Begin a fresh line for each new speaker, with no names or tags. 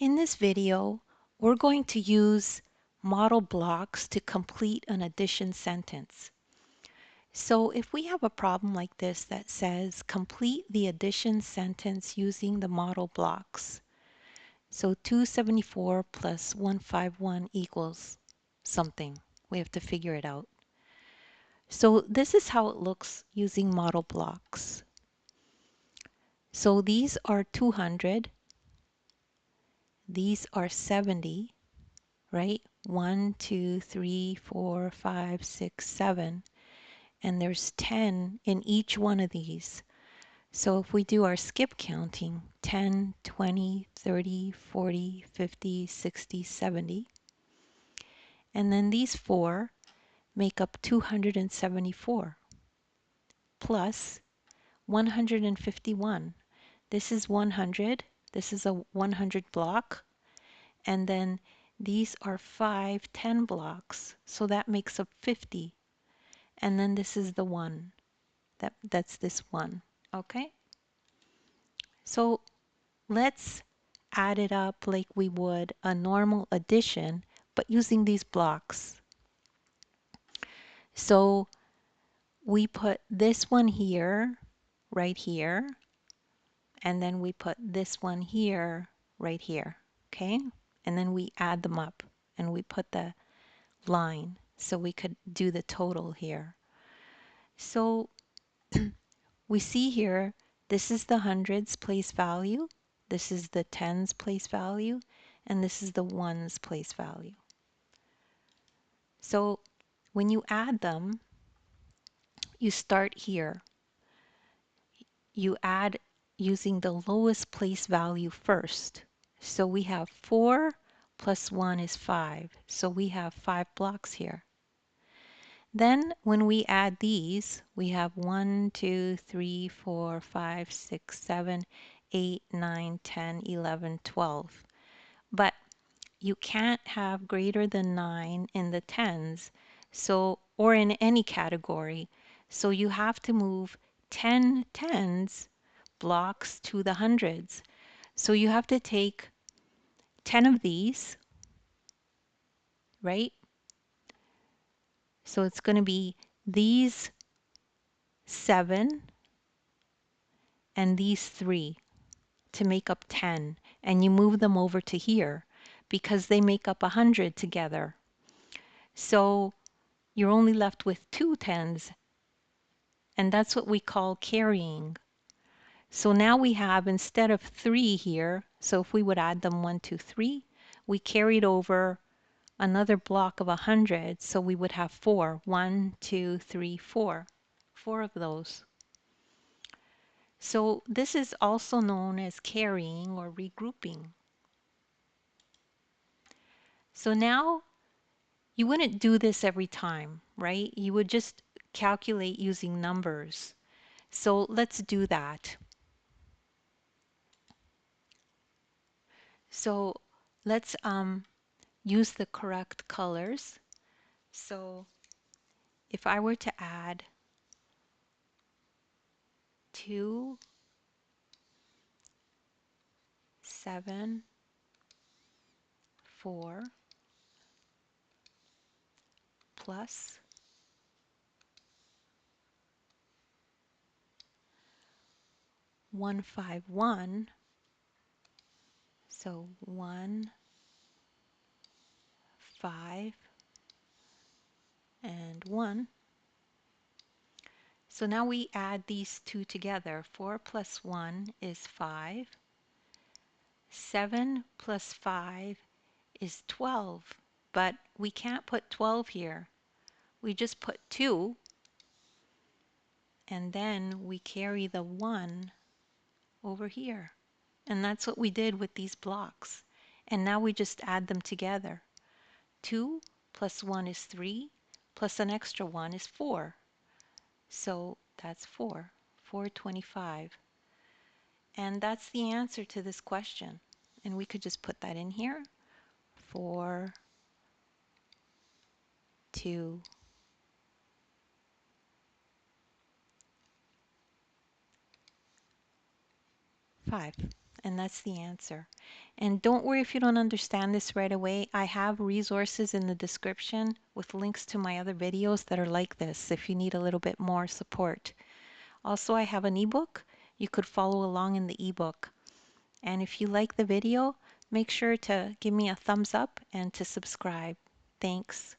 In this video, we're going to use model blocks to complete an addition sentence. So if we have a problem like this that says complete the addition sentence using the model blocks. So 274 plus 151 equals something. We have to figure it out. So this is how it looks using model blocks. So these are 200, these are 70, right? 1, 2, 3, 4, 5, 6, 7. And there's 10 in each one of these. So if we do our skip counting, 10, 20, 30, 40, 50, 60, 70. And then these 4 make up 274 plus 151. This is 100. This is a 100 block. And then these are 5 10 blocks. So that makes up 50. And then this is the 1. That's this 1. Okay? So let's add it up like we would a normal addition, but using these blocks. So we put this one here, right here, and then we put this one here, right here. Okay? And then we add them up and we put the line so we could do the total here. So we see here, this is the hundreds place value, this is the tens place value, and this is the ones place value. So when you add them, you start here. You add using the lowest place value first. So we have 4 plus 1 is 5. So we have 5 blocks here. Then when we add these, we have 1, 2, 3, 4, 5, 6, 7, 8, 9, 10, 11, 12. But you can't have greater than 9 in the tens, so or in any category. So you have to move 10 tens blocks to the hundreds. So you have to take 10 of these, right? So it's going to be these 7 and these 3 to make up 10, and you move them over to here because they make up 100 together. So you're only left with 2 tens, and that's what we call carrying. So now we have, instead of 3 here, so if we would add them 1, 2, 3, we carried over another block of 100, so we would have 4. 1, 2, 3, 4. 4 of those. So this is also known as carrying or regrouping. So now you wouldn't do this every time, right? You would just calculate using numbers. So let's do that. So let's use the correct colors. So if I were to add 2, 7, 4 plus 151, so 1, 5, and 1. So now we add these two together. 4 plus 1 is 5. 7 plus 5 is 12, but we can't put 12 here. We just put 2, and then we carry the 1 over here. And that's what we did with these blocks. And now we just add them together. 2 plus 1 is 3, plus an extra 1 is 4. So that's 4, 425. And that's the answer to this question. And we could just put that in here. 4, 2, 5. And that's the answer. And don't worry if you don't understand this right away. I have resources in the description with links to my other videos that are like this if you need a little bit more support. Also, I have an ebook. You could follow along in the ebook. And if you like the video, make sure to give me a thumbs up and to subscribe. Thanks.